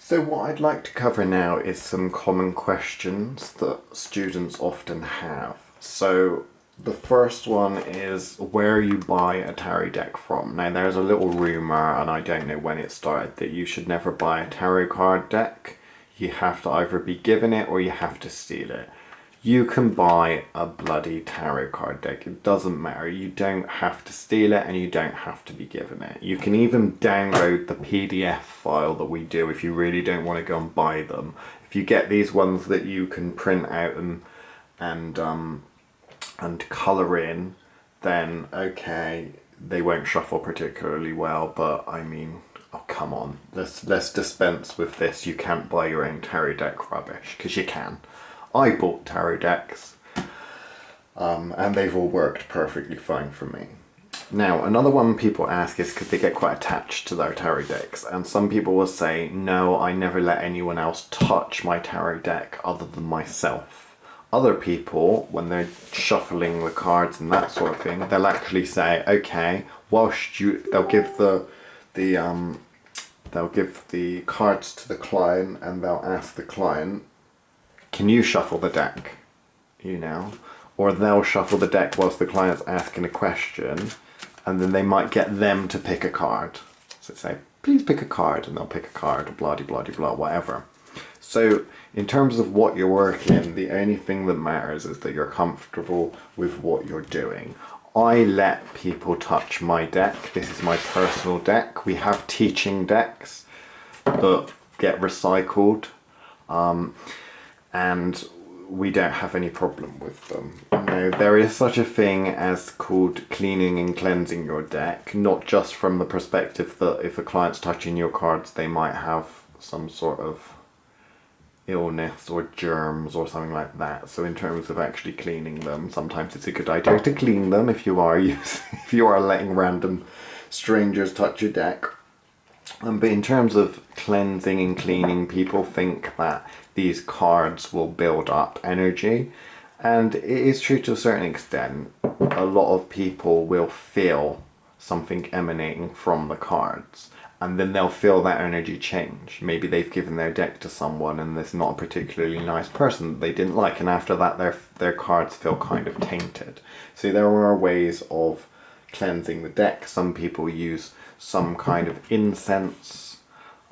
So what I'd like to cover now is some common questions that students often have. So the first one is where you buy a tarot deck from. Now there's a little rumour, and I don't know when it started, that you should never buy a tarot card deck. You have to either be given it or you have to steal it. You can buy a bloody tarot card deck. It doesn't matter. You don't have to steal it and you don't have to be given it. You can even download the PDF file that we do if you really don't want to go and buy them. If you get these ones that you can print out and colour in, then okay, they won't shuffle particularly well, but I mean, oh come on, let's dispense with this. You can't buy your own tarot deck rubbish, because you can. I bought tarot decks, and they've all worked perfectly fine for me. Now, another one people ask is because they get quite attached to their tarot decks, and some people will say, no, I never let anyone else touch my tarot deck other than myself. Other people, when they're shuffling the cards and that sort of thing, they'll actually say, okay, they'll give the cards to the client, and they'll ask the client, can you shuffle the deck? You know? Or they'll shuffle the deck whilst the client's asking a question, and then they might get them to pick a card. So say, please pick a card, and they'll pick a card, blah, blah, blah, blah, whatever. So in terms of what you're working, the only thing that matters is that you're comfortable with what you're doing. I let people touch my deck. This is my personal deck. We have teaching decks that get recycled. And we don't have any problem with them. Now, there is such a thing as called cleaning and cleansing your deck, not just from the perspective that if a client's touching your cards, they might have some sort of illness or germs or something like that. So in terms of actually cleaning them, sometimes it's a good idea to clean them if you are letting random strangers touch your deck. But in terms of cleansing and cleaning, people think that these cards will build up energy, and it is true to a certain extent. A lot of people will feel something emanating from the cards, and then they'll feel that energy change. Maybe they've given their deck to someone and there's not a particularly nice person that they didn't like, and after that their cards feel kind of tainted. So there are ways of cleansing the deck. Some people use some kind of incense.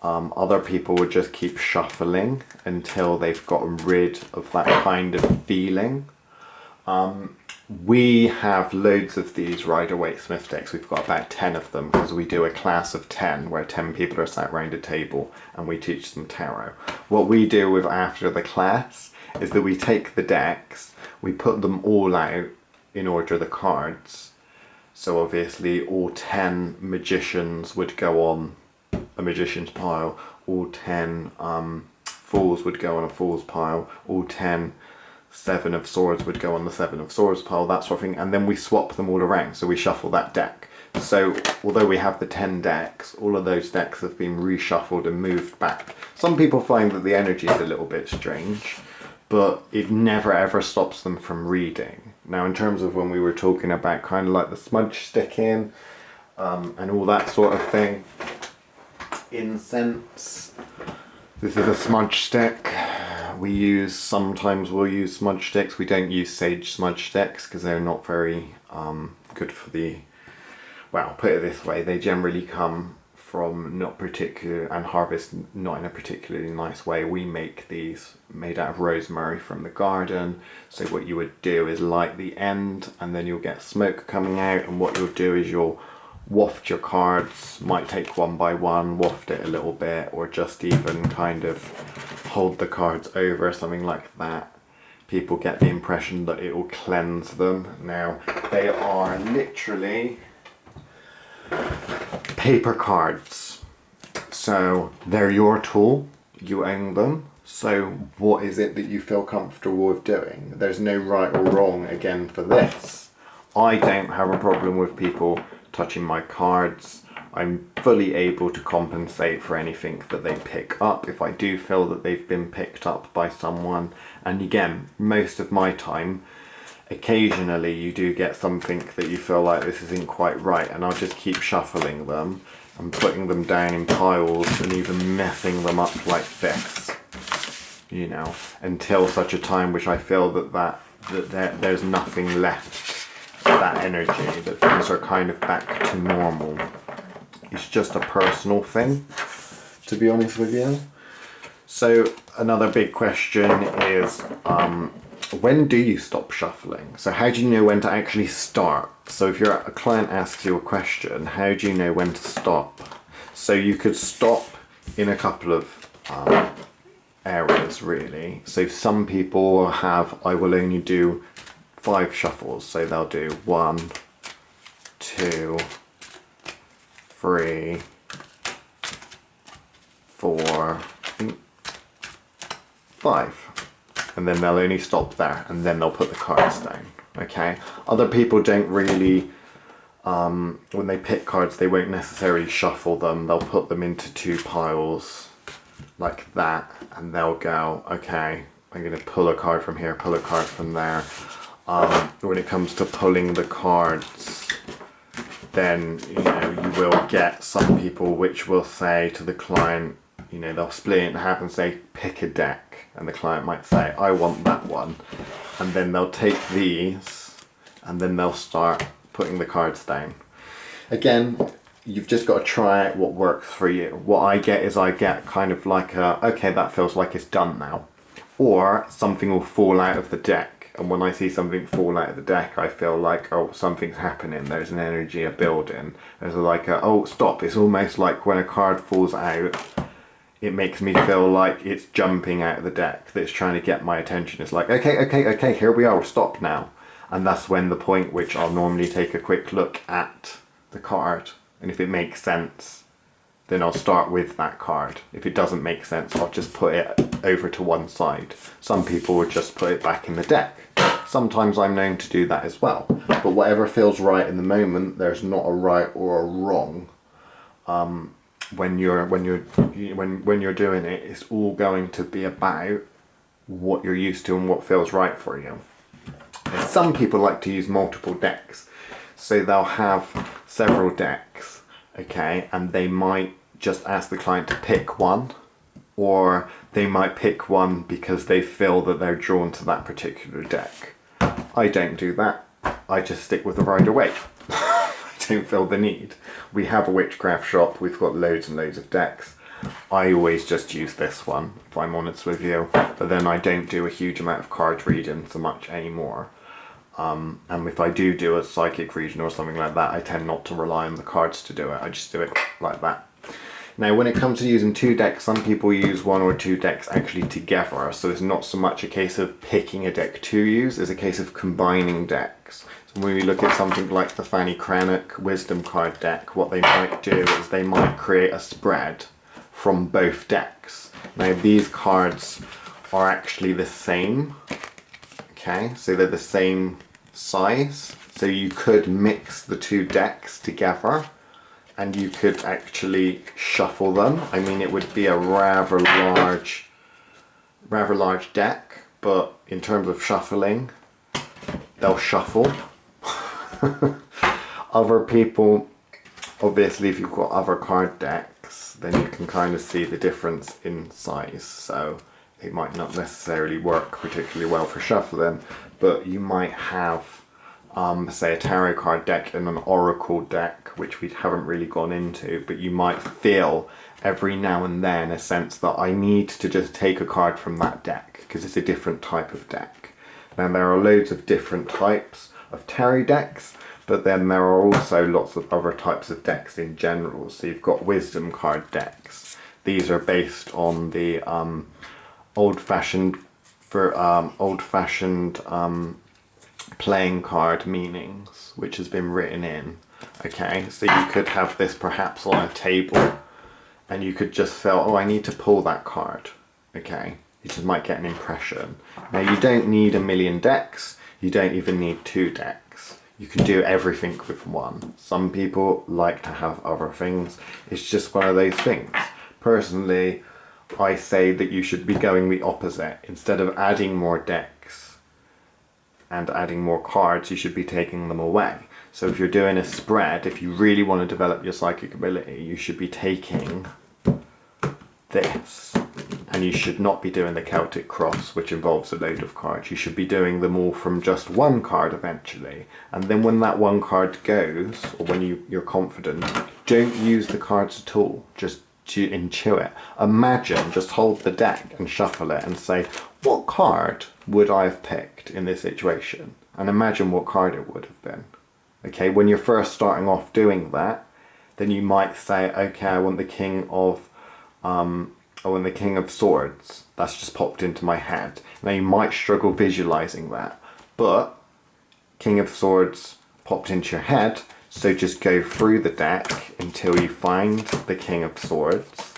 Other people would just keep shuffling until they've gotten rid of that kind of feeling. We have loads of these Rider Waite Smith decks. We've got about 10 of them because we do a class of 10 where 10 people are sat around a table and we teach them tarot. What we do with after the class is that we take the decks, we put them all out in order of the cards. So obviously all 10 magicians would go on a magician's pile, all 10 fools would go on a fool's pile, all 10 seven of swords would go on the seven of swords pile, that sort of thing, and then we swap them all around, so we shuffle that deck. So although we have the 10 decks, all of those decks have been reshuffled and moved back. Some people find that the energy is a little bit strange, but it never ever stops them from reading. Now in terms of when we were talking about kind of like the smudge sticking and all that sort of thing, incense, this is a smudge stick. Sometimes we'll use smudge sticks. We don't use sage smudge sticks because they're not very good for the, well, put it this way, they generally come from not particular and harvest not in a particularly nice way. We make these made out of rosemary from the garden. So what you would do is light the end and then you'll get smoke coming out, and what you'll do is you'll waft your cards, might take one by one, waft it a little bit, or just even kind of hold the cards over, something like that. People get the impression that it will cleanse them. Now, they are literally paper cards. So they're your tool, you own them. So what is it that you feel comfortable with doing? There's no right or wrong again for this. I don't have a problem with people touching my cards. I'm fully able to compensate for anything that they pick up if I do feel that they've been picked up by someone. And again, most of my time, occasionally you do get something that you feel like this isn't quite right, and I'll just keep shuffling them. and putting them down in piles and even messing them up like this, you know, until such a time which I feel that there's nothing left of that energy, that things are kind of back to normal. It's just a personal thing, to be honest with you. So another big question is, when do you stop shuffling? So how do you know when to actually start? So if a client asks you a question, how do you know when to stop? So you could stop in a couple of areas, really. So some people have, I will only do 5 shuffles. So they'll do 1, 2, 3, 4, 5. And then they'll only stop there, and then they'll put the cards down. Okay. Other people don't really, when they pick cards, they won't necessarily shuffle them. They'll put them into 2 piles like that, and they'll go, okay, I'm going to pull a card from here, pull a card from there. When it comes to pulling the cards, then, you know, you will get some people which will say to the client, you know, they'll split it in half and say, pick a deck. And the client might say, I want that one. And then they'll take these and then they'll start putting the cards down. Again, you've just got to try out what works for you. What I get kind of like okay, that feels like it's done now. Or something will fall out of the deck. And when I see something fall out of the deck, I feel like, oh, something's happening. There's an energy, a building. There's like oh, stop. It's almost like when a card falls out, it makes me feel like it's jumping out of the deck, that it's trying to get my attention. It's like, okay, here we are, stop now. And that's when the point which I'll normally take a quick look at the card. And if it makes sense, then I'll start with that card. If it doesn't make sense, I'll just put it over to one side. Some people would just put it back in the deck. Sometimes I'm known to do that as well. But whatever feels right in the moment, there's not a right or a wrong. When you're doing it, it's all going to be about what you're used to and what feels right for you. And some people like to use multiple decks, so they'll have several decks, okay, and they might just ask the client to pick one, or they might pick one because they feel that they're drawn to that particular deck. I don't do that. I just stick with the Rider Waite. Don't feel the need. We have a witchcraft shop, we've got loads and loads of decks. I always just use this one, if I'm honest with you, but then I don't do a huge amount of card reading so much anymore. And if I do a psychic reading or something like that, I tend not to rely on the cards to do it. I just do it like that. Now when it comes to using 2 decks, some people use 1 or 2 decks actually together, so it's not so much a case of picking a deck to use, it's a case of combining decks. When we look at something like the Fanny Cranach Wisdom card deck, what they might do is they might create a spread from both decks. Now these cards are actually the same, okay, so they're the same size, so you could mix the 2 decks together and you could actually shuffle them. I mean, it would be a rather large deck, but in terms of shuffling, they'll shuffle. Other people, obviously if you've got other card decks, then you can kind of see the difference in size, so it might not necessarily work particularly well for shuffling, but you might have say a tarot card deck and an oracle deck, which we haven't really gone into, but you might feel every now and then a sense that I need to just take a card from that deck because it's a different type of deck. Now there are loads of different types of tarot decks, but then there are also lots of other types of decks in general. So you've got wisdom card decks. These are based on the old-fashioned playing card meanings, which has been written in. Okay, so you could have this perhaps on a table, and you could just feel, oh, I need to pull that card. Okay, you just might get an impression. Now you don't need a million decks. You don't even need 2 decks. You can do everything with 1. Some people like to have other things. It's just one of those things. Personally, I say that you should be going the opposite. Instead of adding more decks and adding more cards, you should be taking them away. So if you're doing a spread, if you really want to develop your psychic ability, you should be taking this, and you should not be doing the Celtic cross, which involves a load of cards. You should be doing them all from just one card eventually, and then when that one card goes, or when you're confident, don't use the cards at all, just to intuit. Imagine, just hold the deck and shuffle it and say, what card would I have picked in this situation? And imagine what card it would have been. Okay, when you're first starting off doing that, then you might say, okay, I want the King of Swords. That's just popped into my head. Now you might struggle visualizing that, but King of Swords popped into your head, so just go through the deck until you find the King of Swords,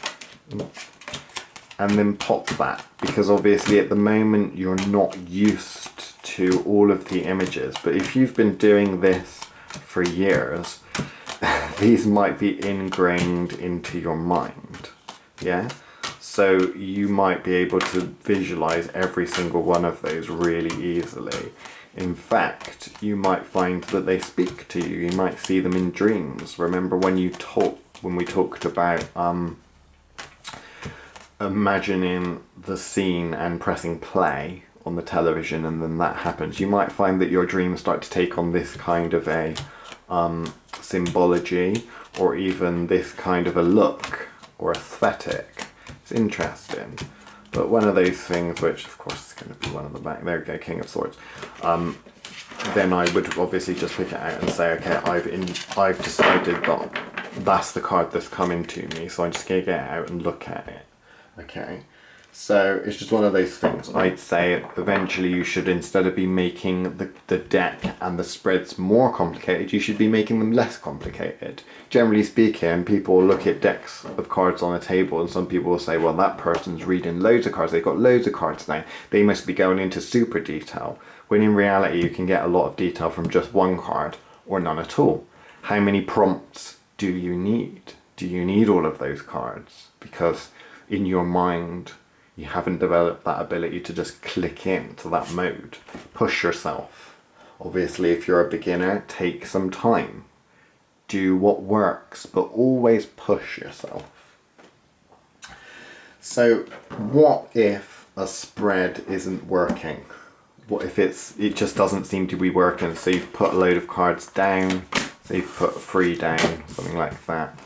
and then pop that, because obviously at the moment you're not used to all of the images, but if you've been doing this for years, these might be ingrained into your mind. Yeah, so you might be able to visualize every single one of those really easily. In fact, you might find that they speak to you. You might see them in dreams. Remember when we talked about imagining the scene and pressing play on the television, and then that happens. You might find that your dreams start to take on this kind of a symbology, or even this kind of a look or aesthetic. It's interesting, but one of those things, which of course is going to be one on the back, there we go, King of Swords, then I would obviously just pick it out and say, okay, I've decided that that's the card that's coming to me, so I'm just going to get it out and look at it. Okay, so it's just one of those things. I'd say eventually you should, instead of be making the deck and the spreads more complicated, you should be making them less complicated. Generally speaking, people look at decks of cards on a table, and some people will say, well, that person's reading loads of cards, they've got loads of cards now, they must be going into super detail. When in reality you can get a lot of detail from just one card, or none at all. How many prompts do you need? Do you need all of those cards? Because in your mind, you haven't developed that ability to just click into that mode. Push yourself. Obviously, if you're a beginner, take some time. Do what works, but always push yourself. So, what if a spread isn't working? What if it just doesn't seem to be working? So you've put a load of cards down, so you've put 3 down, something like that,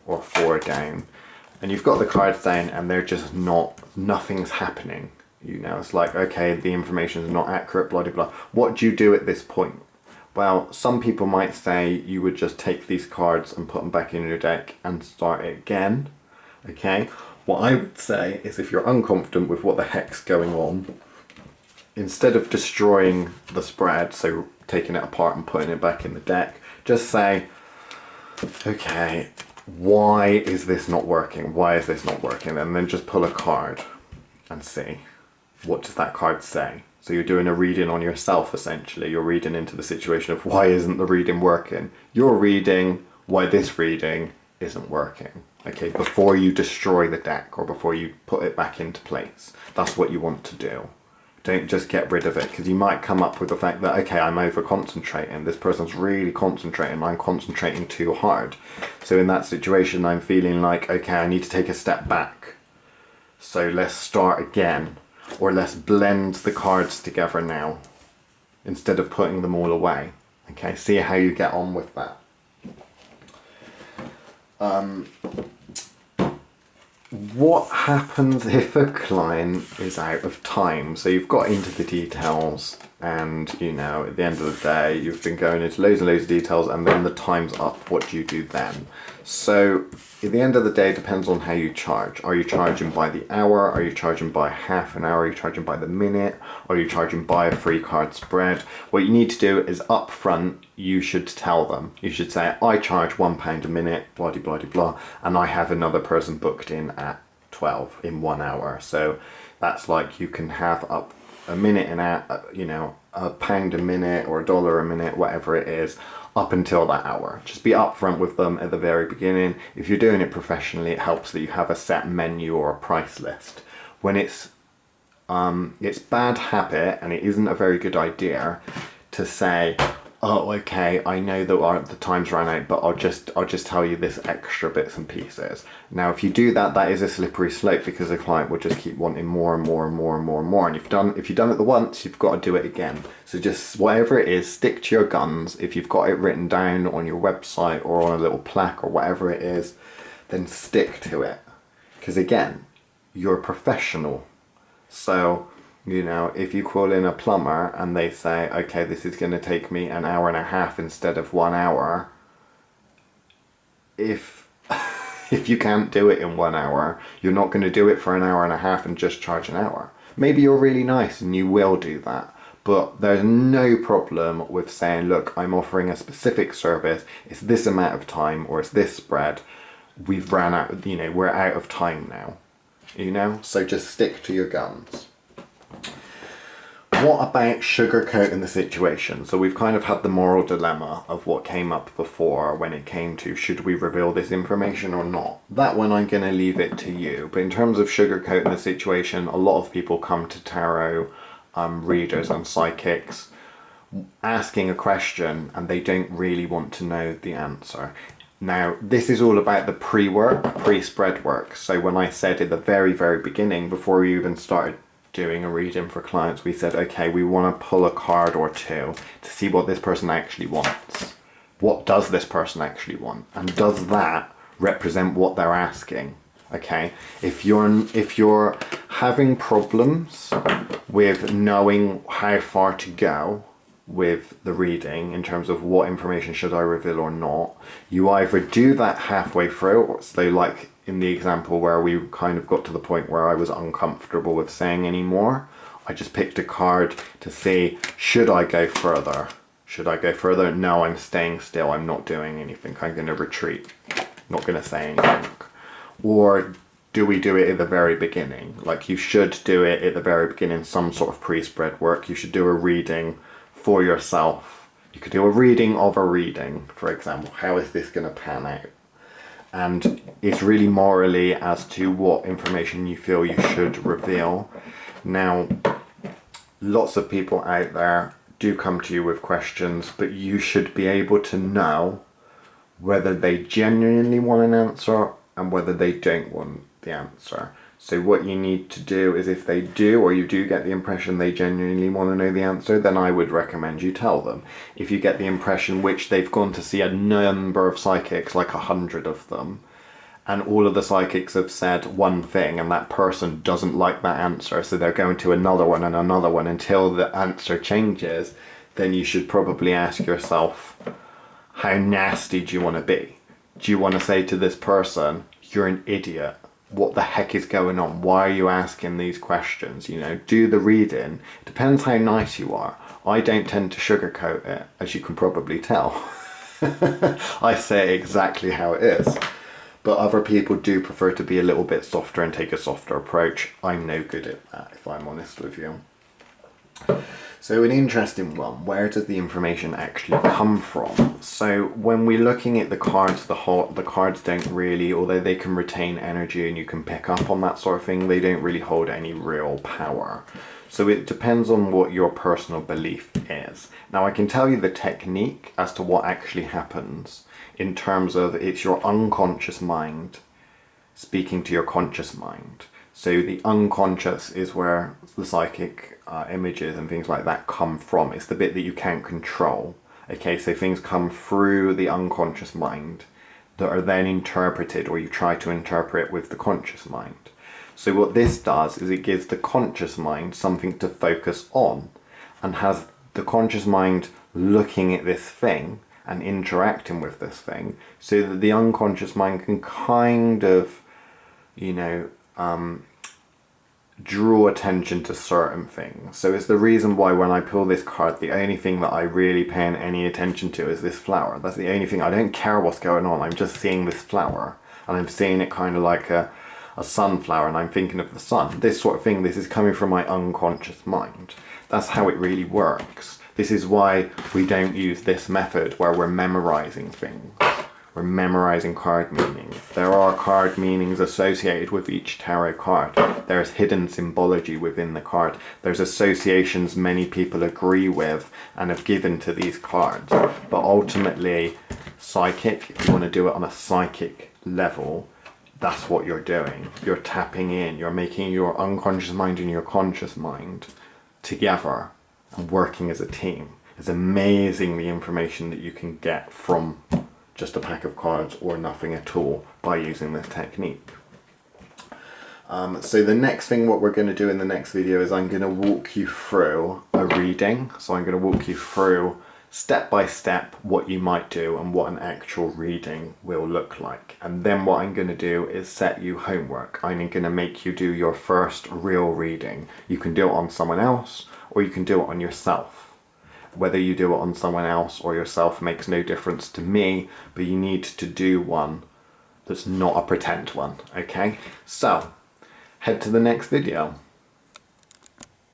or 4 down. And you've got the cards down and they're just nothing's happening. You know, it's like, okay, the information is not accurate, blah, blah, blah. What do you do at this point? Well, some people might say you would just take these cards and put them back in your deck and start it again. Okay? What I would say is, if you're unconfident with what the heck's going on, instead of destroying the spread, so taking it apart and putting it back in the deck, just say, okay, why is this not working? Why is this not working? And then just pull a card and see, what does that card say? So you're doing a reading on yourself, essentially. You're reading into the situation of, why isn't the reading working? You're reading why this reading isn't working. Okay, before you destroy the deck or before you put it back into place. That's what you want to do. Don't just get rid of it, because you might come up with the fact that, okay, I'm over concentrating, this person's really concentrating, I'm concentrating too hard. So in that situation, I'm feeling like, okay, I need to take a step back. So let's start again, or let's blend the cards together now, instead of putting them all away. Okay, see how you get on with that. What happens if a client is out of time? So you've got into the details, and you know, at the end of the day, you've been going into loads and loads of details, and then the time's up. What do you do then? So at the end of the day, it depends on how you charge. Are you charging by the hour? Are you charging by half an hour? Are you charging by the minute? Are you charging by a free card spread? What you need to do is, up front, you should tell them. You should say, I charge £1 a minute, blah, blah, blah, blah, and I have another person booked in at 12 in 1 hour. So that's like, you can have up a minute and £1 a minute or $1 a minute, whatever it is, up until that hour. Just be upfront with them at the very beginning. If you're doing it professionally, it helps that you have a set menu or a price list. When it's bad habit, and it isn't a very good idea, to say, oh, okay, I know that the time's run out, but I'll just tell you this extra bits and pieces. Now, if you do that, that is a slippery slope because the client will just keep wanting more and more and more and more and more. And if you've done it the once, you've got to do it again. So just whatever it is, stick to your guns. If you've got it written down on your website or on a little plaque or whatever it is, then stick to it. Because again, you're a professional. So, you know, if you call in a plumber and they say, okay, this is going to take me an hour and a half instead of 1 hour, if you can't do it in 1 hour, you're not going to do it for an hour and a half and just charge an hour. Maybe you're really nice and you will do that, but there's no problem with saying, look, I'm offering a specific service, it's this amount of time or it's this spread, we've ran out, you know, we're out of time now, you know, so just stick to your guns. What about sugarcoating the situation? So we've kind of had the moral dilemma of what came up before when it came to should we reveal this information or not. That one I'm going to leave it to you. But in terms of sugarcoating the situation, a lot of people come to tarot readers and psychics asking a question and they don't really want to know the answer. Now, this is all about the pre-work, pre-spread work. So when I said at the very, very beginning, before we even started doing a reading for clients, we said, okay, we want to pull a card or two to see what this person actually wants. What does this person actually want? And does that represent what they're asking? Okay, if you're having problems with knowing how far to go with the reading in terms of what information should I reveal or not, you either do that halfway through, so like in the example where we kind of got to the point where I was uncomfortable with saying any more, I just picked a card to see, should I go further? Should I go further? No, I'm staying still, I'm not doing anything, I'm going to retreat, not going to say anything. Or do we do it at the very beginning? Like, you should do it at the very beginning, some sort of pre-spread work. You should do a reading for yourself. You could do a reading of a reading, for example. How is this going to pan out? And it's really morally as to what information you feel you should reveal. Now, lots of people out there do come to you with questions, but you should be able to know whether they genuinely want an answer and whether they don't want the answer. So what you need to do is, if they do, or you do get the impression they genuinely want to know the answer, then I would recommend you tell them. If you get the impression, which they've gone to see a number of psychics, like 100 of them, and all of the psychics have said one thing and that person doesn't like that answer, so they're going to another one and another one until the answer changes, then you should probably ask yourself, how nasty do you want to be? Do you want to say to this person, you're an idiot? What the heck is going on? Why are you asking these questions? You know, do the reading. Depends how nice you are. I don't tend to sugarcoat it, as you can probably tell. I say exactly how it is. But other people do prefer to be a little bit softer and take a softer approach. I'm no good at that, if I'm honest with you. So an interesting one, where does the information actually come from? So when we're looking at the cards, the cards don't really, although they can retain energy and you can pick up on that sort of thing, they don't really hold any real power. So it depends on what your personal belief is. Now I can tell you the technique as to what actually happens in terms of it's your unconscious mind speaking to your conscious mind. So the unconscious is where the psychic images and things like that come from. It's the bit that you can't control. Okay, so things come through the unconscious mind that are then interpreted, or you try to interpret with the conscious mind. So what this does is it gives the conscious mind something to focus on, and has the conscious mind looking at this thing and interacting with this thing, so that the unconscious mind can kind of, you know, draw attention to certain things. So it's the reason why when I pull this card, the only thing that I really pay any attention to is this flower. That's the only thing. I don't care what's going on. I'm just seeing this flower, and I'm seeing it kind of like a sunflower, and I'm thinking of the sun. This sort of thing, this is coming from my unconscious mind. That's how it really works. This is why we don't use this method where we're memorizing things. We're memorizing card meanings. There are card meanings associated with each tarot card. There's hidden symbology within the card. There's associations many people agree with and have given to these cards. But ultimately, psychic, if you want to do it on a psychic level, that's what you're doing. You're tapping in. You're making your unconscious mind and your conscious mind together and working as a team. It's amazing the information that you can get from just a pack of cards or nothing at all by using this technique. So the next thing what we're going to do in the next video is I'm going to walk you through a reading. So I'm going to walk you through step by step what you might do and what an actual reading will look like. And then what I'm going to do is set you homework. I'm going to make you do your first real reading. You can do it on someone else or you can do it on yourself. Whether you do it on someone else or yourself makes no difference to me, but you need to do one that's not a pretend one, okay? So, head to the next video.